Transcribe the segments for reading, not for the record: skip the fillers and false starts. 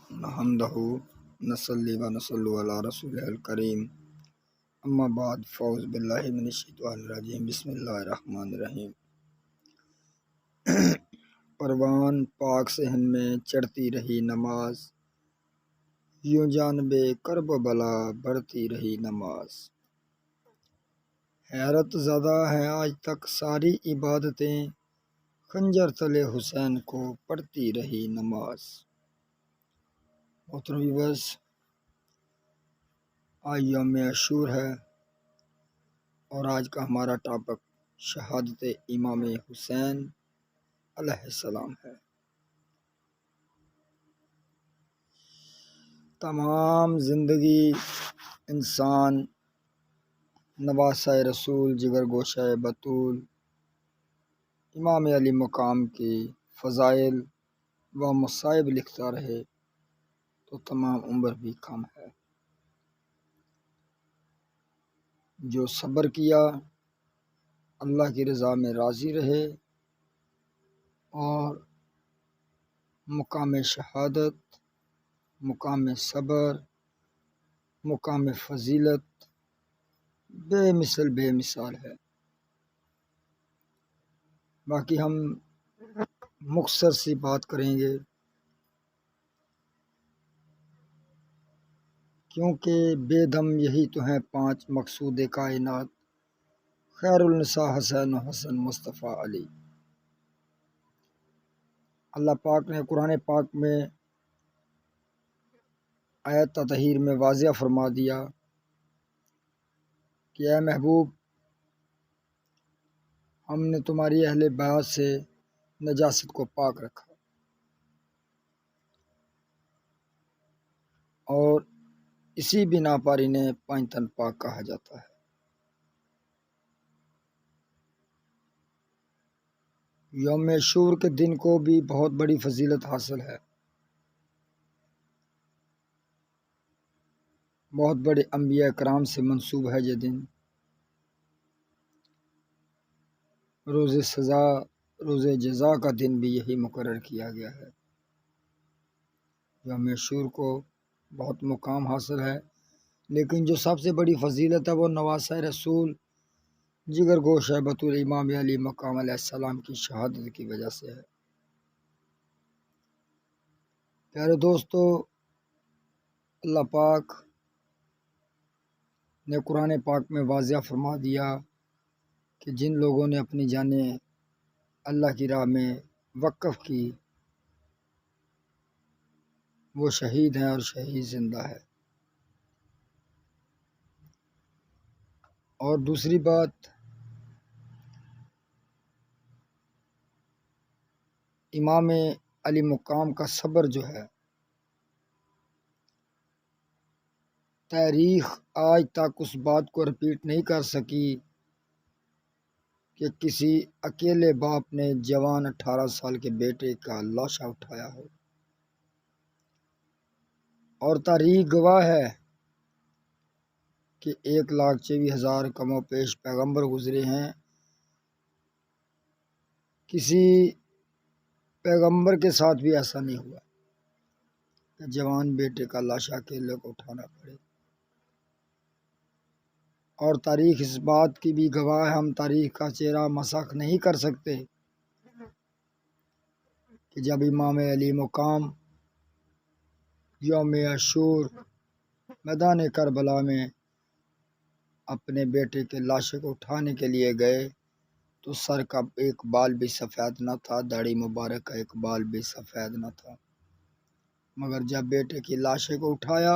نحمدہ نصلی و نصلی علی رسول الکریم اما بعد فاعوذ باللہ من الشیطان الرجیم بسم اللہ الرحمن الرحیم۔ پروان پاک صحن میں چڑھتی رہی نماز، یوں جانب کرب و بلا بڑھتی رہی نماز۔ حیرت زدہ ہیں آج تک ساری عبادتیں، خنجر تلے حسین کو پڑھتی رہی نماز۔ محترم ویورز، آج یوم عاشور ہے اور آج کا ہمارا ٹاپک شہادت امام حسین علیہ السلام ہے۔ تمام زندگی انسان نواسہ رسول، جگر گوشہ بطول، امام علی مقام کی فضائل و مصائب لکھتا رہے تو تمام عمر بھی کم ہے۔ جو صبر کیا اللہ کی رضا میں راضی رہے اور مقام شہادت، مقام صبر، مقام فضیلت بے مثال ہے۔ باقی ہم مختصر سی بات کریں گے، کیونکہ بے دم یہی تو ہیں 5 مقصود کائنات، خیر النساء حسین و حسن مصطفیٰ علی۔ اللہ پاک نے قرآن پاک میں آیت تطہیر میں واضح فرما دیا کہ اے محبوب، ہم نے تمہاری اہل بیت سے نجاست کو پاک رکھا اور اسی بنا پر انہیں 5 تن پاک کہا جاتا ہے۔ یوم عاشور کے دن کو بھی بہت بڑی فضیلت حاصل ہے۔ بہت بڑے انبیاء کرام سے منسوب ہے یہ دن۔ روز سزا، روز جزا کا دن بھی یہی مقرر کیا گیا ہے۔ یوم عاشور کو بہت مقام حاصل ہے، لیکن جو سب سے بڑی فضیلت ہے وہ نواسہ رسول، جگر گوشہ بطول امام علی مقام علیہ السلام کی شہادت کی وجہ سے ہے۔ پیارے دوستو، اللہ پاک نے قرآن پاک میں واضح فرما دیا کہ جن لوگوں نے اپنی جانیں اللہ کی راہ میں وقف کی وہ شہید ہیں اور شہید زندہ ہے۔ اور دوسری بات، امام علی مقام کا صبر جو ہے، تاریخ آج تک اس بات کو رپیٹ نہیں کر سکی کہ کسی اکیلے باپ نے جوان 18 سال کے بیٹے کا لاشا اٹھایا ہو۔ اور تاریخ گواہ ہے کہ 1,24,000 کم و پیش پیغمبر گزرے ہیں، کسی پیغمبر کے ساتھ بھی ایسا نہیں ہوا کہ جوان بیٹے کا لاشا اکیلے کو اٹھانا پڑے۔ اور تاریخ اس بات کی بھی گواہ ہے، ہم تاریخ کا چہرہ مسخ نہیں کر سکتے کہ جب امام علی مقام یوم عاشور میدان کربلا میں اپنے بیٹے کے لاشے کو اٹھانے کے لیے گئے تو سر کا ایک بال بھی سفید نہ تھا، داڑھی مبارک کا ایک بال بھی سفید نہ تھا، مگر جب بیٹے کی لاشے کو اٹھایا،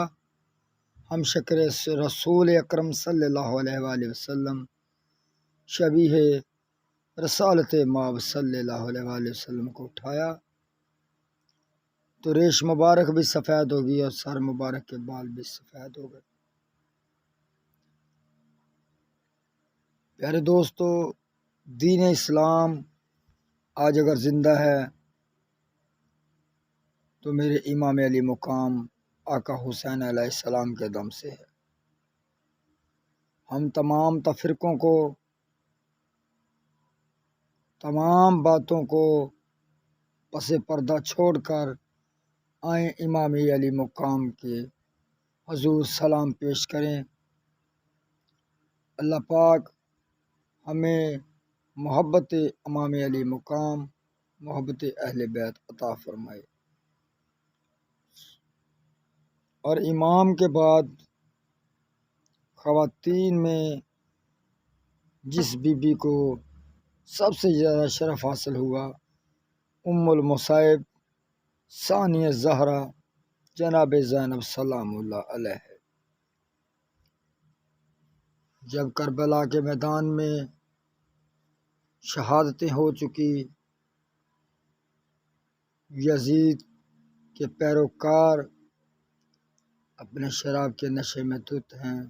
ہم شکر رسول اکرم صلی اللہ علیہ وآلہ وسلم، شبیہ رسالت مآب صلی اللہ علیہ وآلہ وسلم کو اٹھایا تو ریش مبارک بھی سفید ہو گئی اور سر مبارک کے بال بھی سفید ہو گئے۔ پیارے دوستو، دین اسلام آج اگر زندہ ہے تو میرے امام علی مقام آقا حسین علیہ السلام کے دم سے ہے۔ ہم تمام تفرقوں کو، تمام باتوں کو پس پردہ چھوڑ کر آئیں امام علی مقام کے حضور سلام پیش کریں۔ اللہ پاک ہمیں محبت امام علی مقام، محبت اہل بیت عطا فرمائے۔ اور امام کے بعد خواتین میں جس بی بی کو سب سے زیادہ شرف حاصل ہوا، ام المصائب ثانیہ زہرا جناب زینب سلام اللہ علیہ۔ جب کربلا کے میدان میں شہادتیں ہو چکی، یزید کے پیروکار اپنے شراب کے نشے میں دھت ہیں،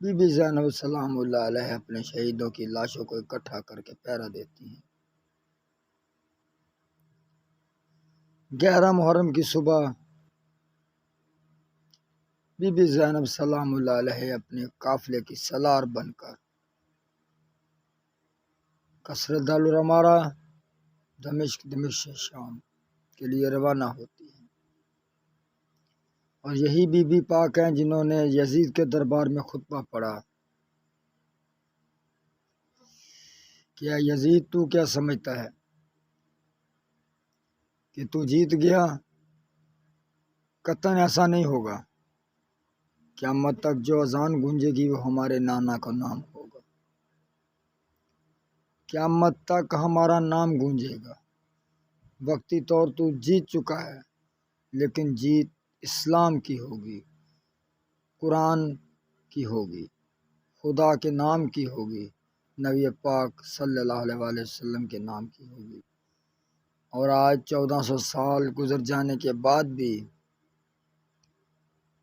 بی بی زینب سلام اللہ علیہ اپنے شہیدوں کی لاشوں کو اکٹھا کر کے پہرا دیتی ہیں۔ 11 محرم کی صبح بی بی زینب سلام اللہ علیہ اپنے قافلے کی سالار بن کر قصر دار العمارہ دمشق سے شام کے لیے روانہ ہوتی ہیں۔ اور یہی بی بی پاک ہیں جنہوں نے یزید کے دربار میں خطبہ پڑھا کہ اے یزید، تو کیا سمجھتا ہے کہ تو جیت گیا؟ قطعاً ایسا نہیں ہوگا۔ قیامت تک جو اذان گونجے گی وہ ہمارے نانا کا نام ہوگا۔ قیامت تک ہمارا نام گونجے گا۔ وقتی طور تو جیت چکا ہے، لیکن جیت اسلام کی ہوگی، قرآن کی ہوگی، خدا کے نام کی ہوگی، نبی پاک صلی اللہ علیہ وآلہ وسلم کے نام کی ہوگی۔ اور آج 1400 سال گزر جانے کے بعد بھی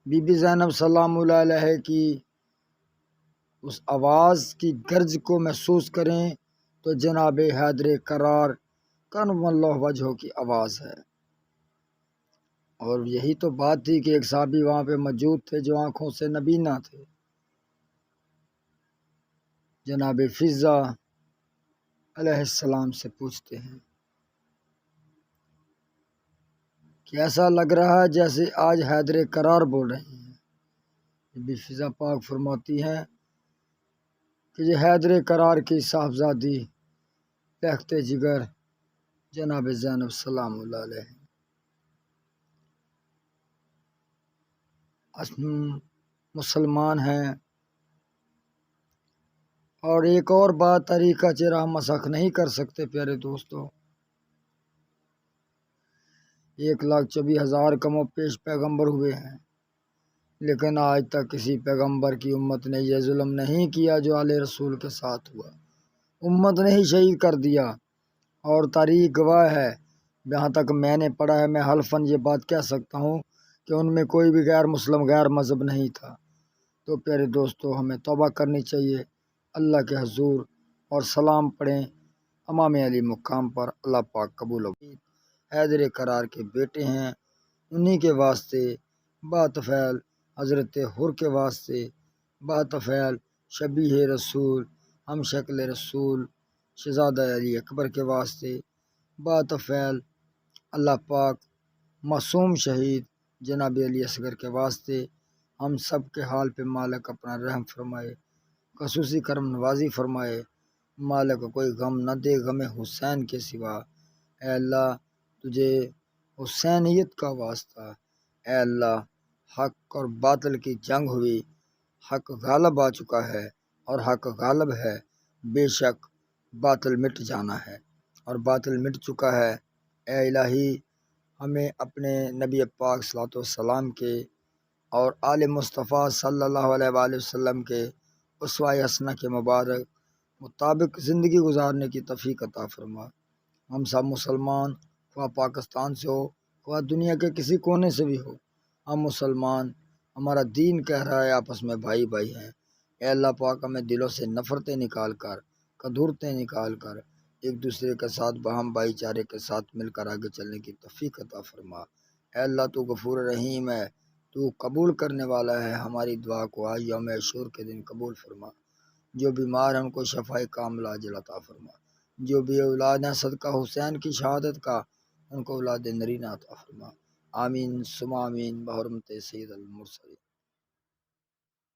بی بی زینب سلام اللہ علیہ کی اس آواز کی گرج کو محسوس کریں تو جناب حیدر کرار کرم اللہ وجہہ کی آواز ہے۔ اور یہی تو بات تھی کہ ایک صحابی وہاں پہ موجود تھے جو آنکھوں سے نبینا تھے، جناب فضہ علیہ السلام سے پوچھتے ہیں کہ ایسا لگ رہا ہے جیسے آج حیدر کرار بول رہے ہیں۔ بی فضہ پاک فرماتی ہیں کہ یہ حیدر کرار کی صاحبزادی لخت جگر جناب زینب سلام اللہ علیہ مسلمان ہیں۔ اور ایک اور بات طریقہ چرا مسخ نہیں کر سکتے پیارے دوستو، 1,24,000 کم و پیش پیغمبر ہوئے ہیں، لیکن آج تک کسی پیغمبر کی امت نے یہ ظلم نہیں کیا جو آل رسول کے ساتھ ہوا۔ امت نے ہی شہید کر دیا، اور تاریخ گواہ ہے، جہاں تک میں نے پڑھا ہے، میں حلفاً یہ بات کہہ سکتا ہوں کہ ان میں کوئی بھی غیر مسلم غیر مذہب نہیں تھا۔ تو پیارے دوستو، ہمیں توبہ کرنی چاہیے، اللہ کے حضور اور سلام پڑھیں امام علی مقام پر۔ اللہ پاک قبول و حیدر کرار کے بیٹے ہیں، انہی کے واسطے باتفعل حضرت حر کے واسطے، باتفعل شبیہ رسول ہم شکل رسول شہزادہ علی اکبر کے واسطے، باتفعل اللہ پاک معصوم شہید جناب علی اصغر کے واسطے، ہم سب کے حال پہ مالک اپنا رحم فرمائے، خصوصی کرم نوازی فرمائے۔ مالک کوئی غم نہ دے غم حسین کے سوا۔ اے اللہ، تجھے حسینیت کا واسطہ، اے اللہ، حق اور باطل کی جنگ ہوئی، حق غالب آ چکا ہے اور حق غالب ہے، بے شک باطل مٹ جانا ہے اور باطل مٹ چکا ہے۔ اے الہی، ہمیں اپنے نبی پاک صلی اللہ علیہ وسلم کے اور آل مصطفیٰ صلی اللہ علیہ وآلہ وسلم کے اسوہ حسنہ کے مبارک مطابق زندگی گزارنے کی توفیق عطا فرما۔ ہم سب مسلمان، خواہ پاکستان سے ہو خواہ دنیا کے کسی کونے سے بھی ہو، ہم مسلمان، ہمارا دین کہہ رہا ہے آپس میں بھائی بھائی ہیں۔ اے اللہ پاک، ہمیں دلوں سے نفرتیں نکال کر، کدورتیں نکال کر، ایک دوسرے کے ساتھ باہم بھائی چارے کے ساتھ مل کر آگے چلنے کی توفیق عطا فرما۔ اے اللہ، تو غفور رحیم ہے، تو قبول کرنے والا ہے، ہماری دعا کو آج یوم عاشور کے دن قبول فرما۔ جو بیمار ہیں ان کو شفائے کاملہ عاجل عطا فرما، جو بھی اولاد ہیں صدقہ حسین کی شہادت کا ان کو اولاد نرینہ عطا فرما۔ آمین ثم آمین بحرمت سید المرسلین۔